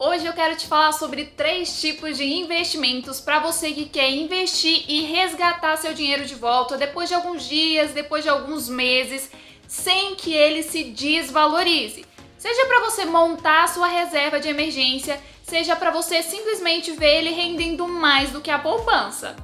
Hoje eu quero te falar sobre 3 tipos de investimentos para você que quer investir e resgatar seu dinheiro de volta depois de alguns dias, depois de alguns meses, sem que ele se desvalorize. Seja para você montar a sua reserva de emergência, seja para você simplesmente ver ele rendendo mais do que a poupança.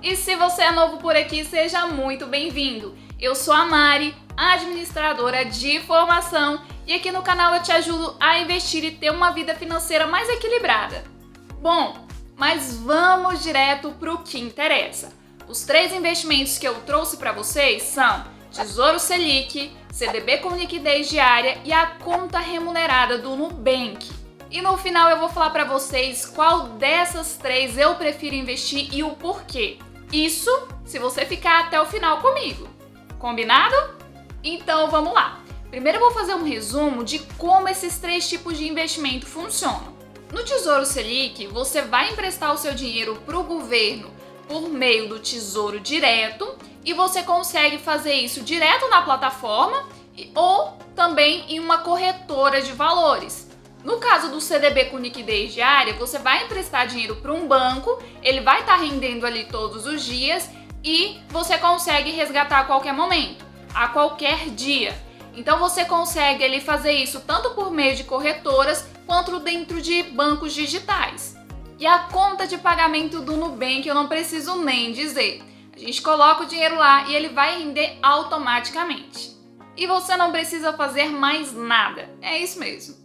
E se você é novo por aqui, seja muito bem-vindo. Eu sou a Mari, administradora de formação, e aqui no canal eu te ajudo a investir e ter uma vida financeira mais equilibrada. Bom, mas vamos direto para o que interessa. Os 3 investimentos que eu trouxe para vocês são Tesouro Selic, CDB com liquidez diária e a conta remunerada do Nubank. E no final eu vou falar para vocês qual dessas 3 eu prefiro investir e o porquê. Isso se você ficar até o final comigo. Combinado? Então vamos lá. Primeiro eu vou fazer um resumo de como esses 3 tipos de investimento funcionam. No Tesouro Selic, você vai emprestar o seu dinheiro para o governo por meio do Tesouro Direto e você consegue fazer isso direto na plataforma ou também em uma corretora de valores. No caso do CDB com liquidez diária, você vai emprestar dinheiro para um banco, ele vai estar rendendo ali todos os dias e você consegue resgatar a qualquer momento, a qualquer dia. Então você consegue ali fazer isso tanto por meio de corretoras quanto dentro de bancos digitais. E a conta de pagamento do Nubank eu não preciso nem dizer. A gente coloca o dinheiro lá e ele vai render automaticamente. E você não precisa fazer mais nada. É isso mesmo.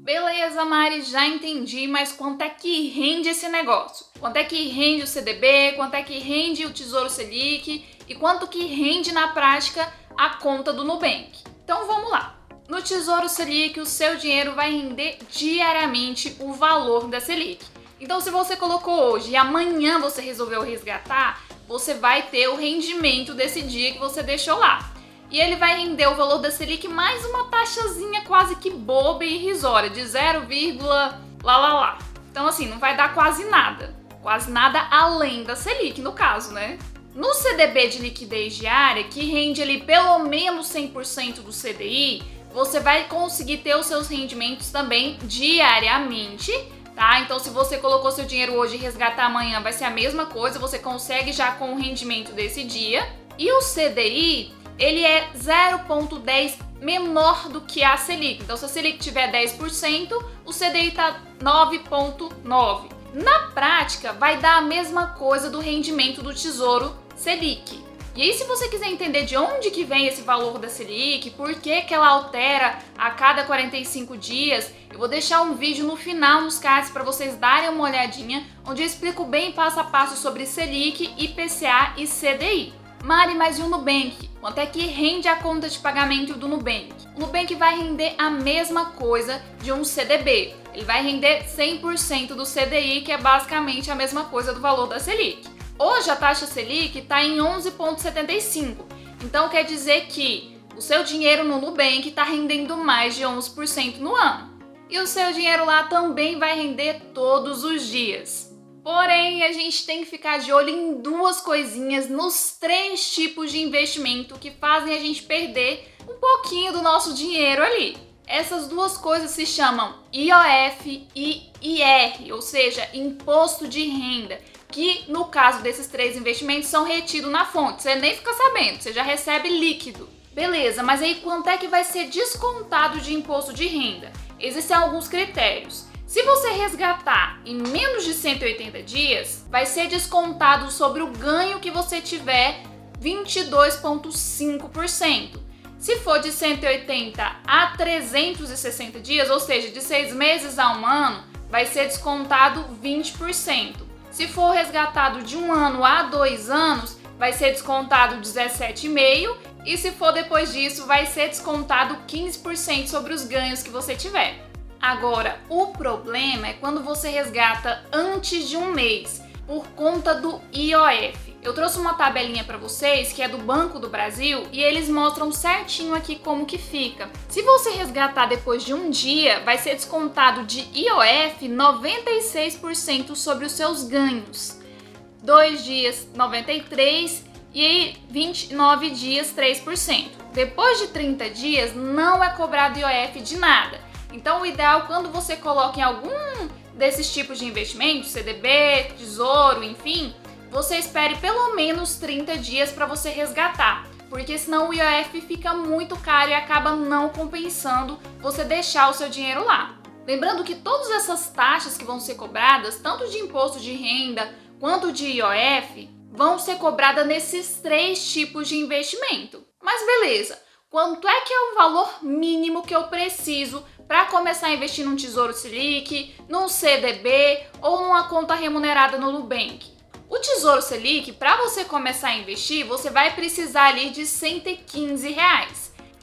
Beleza, Mari, já entendi, mas quanto é que rende esse negócio? Quanto é que rende o CDB? Quanto é que rende o Tesouro Selic? E quanto que rende na prática a conta do Nubank? Então vamos lá. No Tesouro Selic, o seu dinheiro vai render diariamente o valor da Selic. Então se você colocou hoje e amanhã você resolveu resgatar, você vai ter o rendimento desse dia que você deixou lá. E ele vai render o valor da Selic mais uma taxazinha quase que boba e irrisória, de 0, lá. Então assim, não vai dar quase nada além da Selic no caso, né? No CDB de liquidez diária, que rende ali pelo menos 100% do CDI, você vai conseguir ter os seus rendimentos também diariamente, tá? Então se você colocou seu dinheiro hoje e resgatar amanhã, vai ser a mesma coisa, você consegue já com o rendimento desse dia. E o CDI, ele é 0,10 menor do que a Selic. Então, se a Selic tiver 10%, o CDI está 9,9%. Na prática, vai dar a mesma coisa do rendimento do Tesouro Selic. E aí, se você quiser entender de onde que vem esse valor da Selic, por que que ela altera a cada 45 dias, eu vou deixar um vídeo no final nos cards para vocês darem uma olhadinha, onde eu explico bem passo a passo sobre Selic, IPCA e CDI. Mari, mas e o Nubank? Quanto é que rende a conta de pagamento do Nubank? O Nubank vai render a mesma coisa de um CDB. Ele vai render 100% do CDI, que é basicamente a mesma coisa do valor da Selic. Hoje a taxa Selic está em 11,75. Então quer dizer que o seu dinheiro no Nubank está rendendo mais de 11% no ano. E o seu dinheiro lá também vai render todos os dias. Porém, a gente tem que ficar de olho em 2 coisinhas nos 3 tipos de investimento que fazem a gente perder um pouquinho do nosso dinheiro ali. Essas 2 coisas se chamam IOF e IR, ou seja, Imposto de Renda, que no caso desses 3 investimentos são retidos na fonte. Você nem fica sabendo, você já recebe líquido. Beleza, mas aí quanto é que vai ser descontado de imposto de renda? Existem alguns critérios. Se você resgatar em menos de 180 dias, vai ser descontado sobre o ganho que você tiver 22,5%. Se for de 180 a 360 dias, ou seja, de 6 meses a 1 ano, vai ser descontado 20%. Se for resgatado de 1 ano a 2 anos, vai ser descontado 17,5%. E se for depois disso, vai ser descontado 15% sobre os ganhos que você tiver. Agora, o problema é quando você resgata antes de 1 mês, por conta do IOF. Eu trouxe uma tabelinha para vocês que é do Banco do Brasil e eles mostram certinho aqui como que fica. Se você resgatar depois de 1 dia, vai ser descontado de IOF 96% sobre os seus ganhos. 2 dias, 93% e aí 29 dias, 3%. Depois de 30 dias, não é cobrado IOF de nada. Então, o ideal, quando você coloca em algum desses tipos de investimentos, CDB, Tesouro, enfim, você espere pelo menos 30 dias para você resgatar, porque senão o IOF fica muito caro e acaba não compensando você deixar o seu dinheiro lá. Lembrando que todas essas taxas que vão ser cobradas, tanto de imposto de renda quanto de IOF, vão ser cobradas nesses 3 tipos de investimento. Mas beleza, quanto é que é o valor mínimo que eu preciso para começar a investir num Tesouro Selic, num CDB ou numa conta remunerada no Nubank? O Tesouro Selic, para você começar a investir, você vai precisar ali de R$ 115.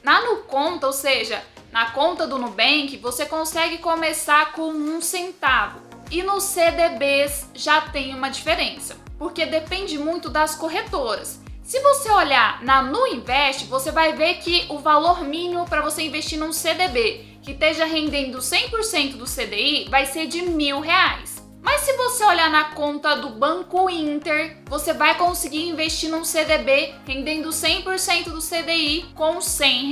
Na Nuconta, ou seja, na conta do Nubank, você consegue começar com 1 centavo. E nos CDBs já tem uma diferença, porque depende muito das corretoras. Se você olhar na Nuinvest, você vai ver que o valor mínimo para você investir num CDB que esteja rendendo 100% do CDI vai ser de R$ 1.000. Mas se você olhar na conta do Banco Inter, você vai conseguir investir num CDB rendendo 100% do CDI com R$ 100.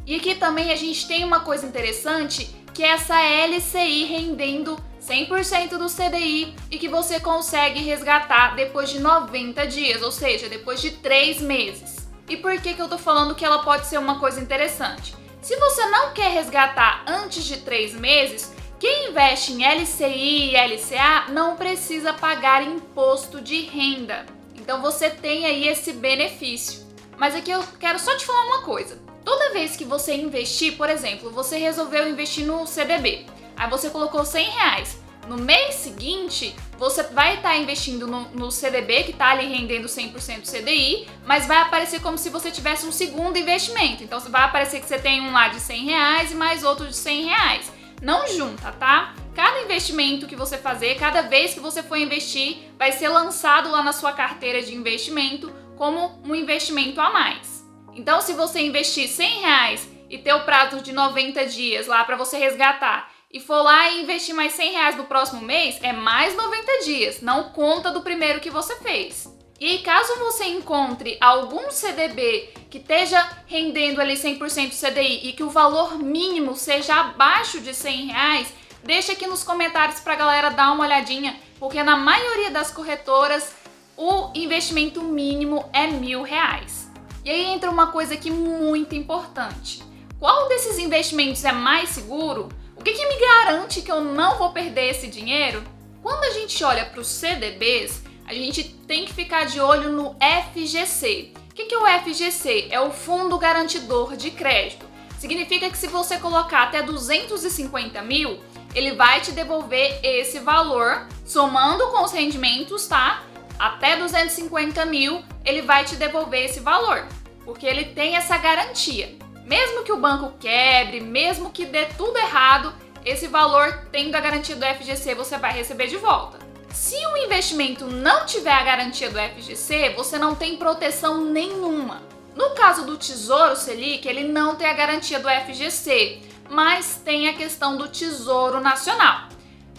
E aqui também a gente tem uma coisa interessante, que é essa LCI rendendo 100% do CDI e que você consegue resgatar depois de 90 dias, ou seja, depois de 3 meses. E por que eu tô falando que ela pode ser uma coisa interessante? Se você não quer resgatar antes de 3 meses, quem investe em LCI e LCA não precisa pagar imposto de renda. Então você tem aí esse benefício. Mas aqui eu quero só te falar uma coisa. Toda vez que você investir, por exemplo, você resolveu investir no CDB, aí você colocou R$100. No mês seguinte, você vai estar investindo no CDB, que está ali rendendo 100% CDI, mas vai aparecer como se você tivesse um segundo investimento. Então vai aparecer que você tem um lá de R$100 e mais outro de R$100. Não junta, tá? Cada investimento que você fazer, cada vez que você for investir, vai ser lançado lá na sua carteira de investimento como um investimento a mais. Então, se você investir R$100 e ter o prazo de 90 dias lá para você resgatar e for lá e investir mais R$100 no próximo mês, é mais 90 dias, não conta do primeiro que você fez. E aí, caso você encontre algum CDB que esteja rendendo ali 100% CDI e que o valor mínimo seja abaixo de R$100, deixa aqui nos comentários para a galera dar uma olhadinha, porque na maioria das corretoras o investimento mínimo é R$1.000. E aí entra uma coisa aqui muito importante. Qual desses investimentos é mais seguro? O que me garante que eu não vou perder esse dinheiro? Quando a gente olha para os CDBs, a gente tem que ficar de olho no FGC. O que é o FGC? É o Fundo Garantidor de Crédito. Significa que se você colocar até 250 mil, ele vai te devolver esse valor, somando com os rendimentos, tá? Até 250 mil, ele vai te devolver esse valor, porque ele tem essa garantia. Mesmo que o banco quebre, mesmo que dê tudo errado, esse valor, tendo a garantia do FGC, você vai receber de volta. Se o investimento não tiver a garantia do FGC, você não tem proteção nenhuma. No caso do Tesouro Selic, ele não tem a garantia do FGC, mas tem a questão do Tesouro Nacional.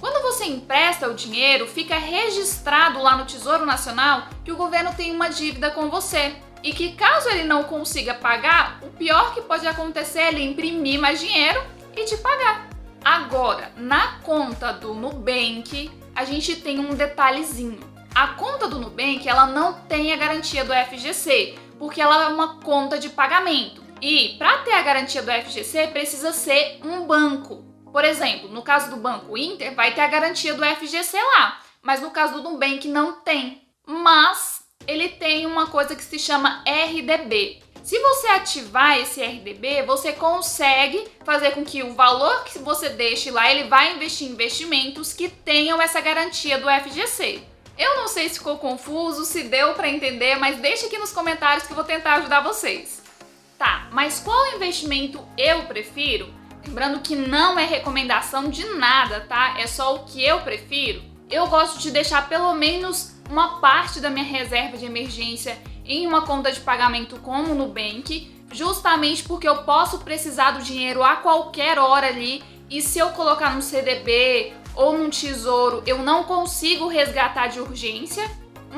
Quando você empresta o dinheiro, fica registrado lá no Tesouro Nacional que o governo tem uma dívida com você. E que caso ele não consiga pagar, o pior que pode acontecer é ele imprimir mais dinheiro e te pagar. Agora, na conta do Nubank, a gente tem um detalhezinho. A conta do Nubank, ela não tem a garantia do FGC, porque ela é uma conta de pagamento. E para ter a garantia do FGC, precisa ser um banco. Por exemplo, no caso do Banco Inter, vai ter a garantia do FGC lá, mas no caso do Nubank não tem. Mas ele tem uma coisa que se chama RDB. Se você ativar esse RDB, você consegue fazer com que o valor que você deixe lá, ele vai investir em investimentos que tenham essa garantia do FGC. Eu não sei se ficou confuso, se deu para entender, mas deixa aqui nos comentários que eu vou tentar ajudar vocês. Tá, mas qual investimento eu prefiro? Lembrando que não é recomendação de nada, tá? É só o que eu prefiro. Eu gosto de deixar pelo menos uma parte da minha reserva de emergência em uma conta de pagamento como o Nubank, justamente porque eu posso precisar do dinheiro a qualquer hora ali e se eu colocar num CDB ou num tesouro, eu não consigo resgatar de urgência,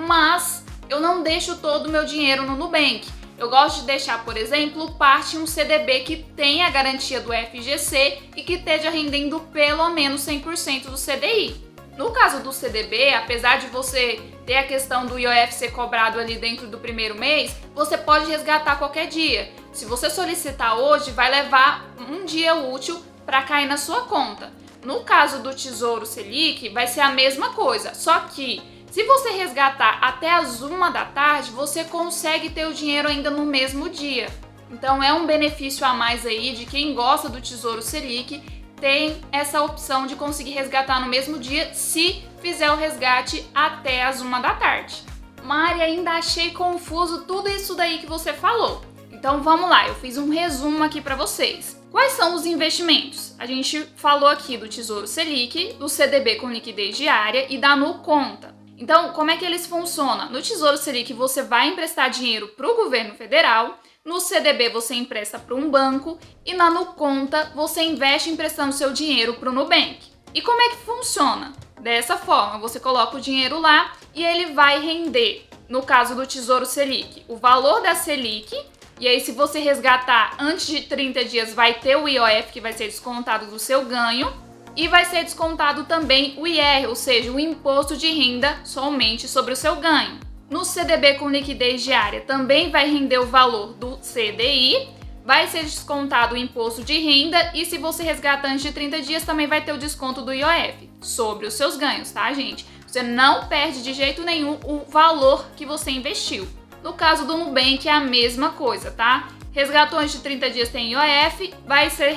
mas eu não deixo todo o meu dinheiro no Nubank. Eu gosto de deixar, por exemplo, parte em um CDB que tenha a garantia do FGC e que esteja rendendo pelo menos 100% do CDI. No caso do CDB, apesar de você ter a questão do IOF ser cobrado ali dentro do primeiro mês, você pode resgatar qualquer dia. Se você solicitar hoje, vai levar um dia útil para cair na sua conta. No caso do Tesouro Selic, vai ser a mesma coisa, só que se você resgatar até as 1 da tarde, você consegue ter o dinheiro ainda no mesmo dia. Então é um benefício a mais aí de quem gosta do Tesouro Selic, tem essa opção de conseguir resgatar no mesmo dia se fizer o resgate até as 1 da tarde. Mari, ainda achei confuso tudo isso daí que você falou. Então vamos lá, eu fiz um resumo aqui para vocês. Quais são os investimentos? A gente falou aqui do Tesouro Selic, do CDB com liquidez diária e da NuConta. Então, como é que eles funcionam? No Tesouro Selic você vai emprestar dinheiro para o governo federal, no CDB você empresta para um banco e na NuConta você investe emprestando seu dinheiro para o Nubank. E como é que funciona? Dessa forma, você coloca o dinheiro lá e ele vai render, no caso do Tesouro Selic, o valor da Selic. E aí, se você resgatar antes de 30 dias, vai ter o IOF que vai ser descontado do seu ganho e vai ser descontado também o IR, ou seja, o imposto de renda somente sobre o seu ganho. No CDB com liquidez diária também vai render o valor do CDI, vai ser descontado o imposto de renda e se você resgata antes de 30 dias também vai ter o desconto do IOF sobre os seus ganhos, tá, gente? Você não perde de jeito nenhum o valor que você investiu. No caso do Nubank é a mesma coisa, tá? Resgatou antes de 30 dias tem IOF, vai ser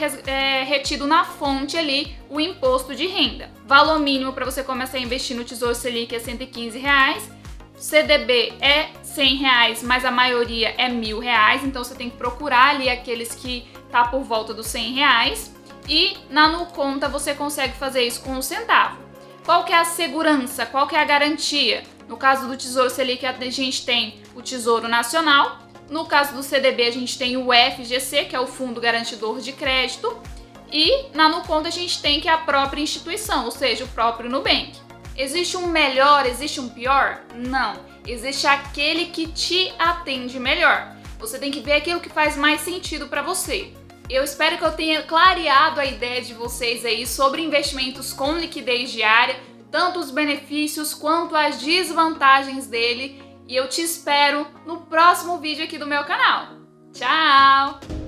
retido na fonte ali o imposto de renda. Valor mínimo para você começar a investir no Tesouro Selic é R$115. CDB é R$100, mas a maioria é R$1.000, então você tem que procurar ali aqueles que tá por volta dos R$100. E na NuConta você consegue fazer isso com 1 centavo. Qual que é a segurança? Qual que é a garantia? No caso do Tesouro Selic a gente tem o Tesouro Nacional. No caso do CDB a gente tem o FGC, que é o Fundo Garantidor de Crédito. E na NuConta a gente tem que é a própria instituição, ou seja, o próprio Nubank. Existe um melhor, existe um pior? Não. Existe aquele que te atende melhor. Você tem que ver aquilo que faz mais sentido para você. Eu espero que eu tenha clareado a ideia de vocês aí sobre investimentos com liquidez diária, tanto os benefícios quanto as desvantagens dele. E eu te espero no próximo vídeo aqui do meu canal. Tchau!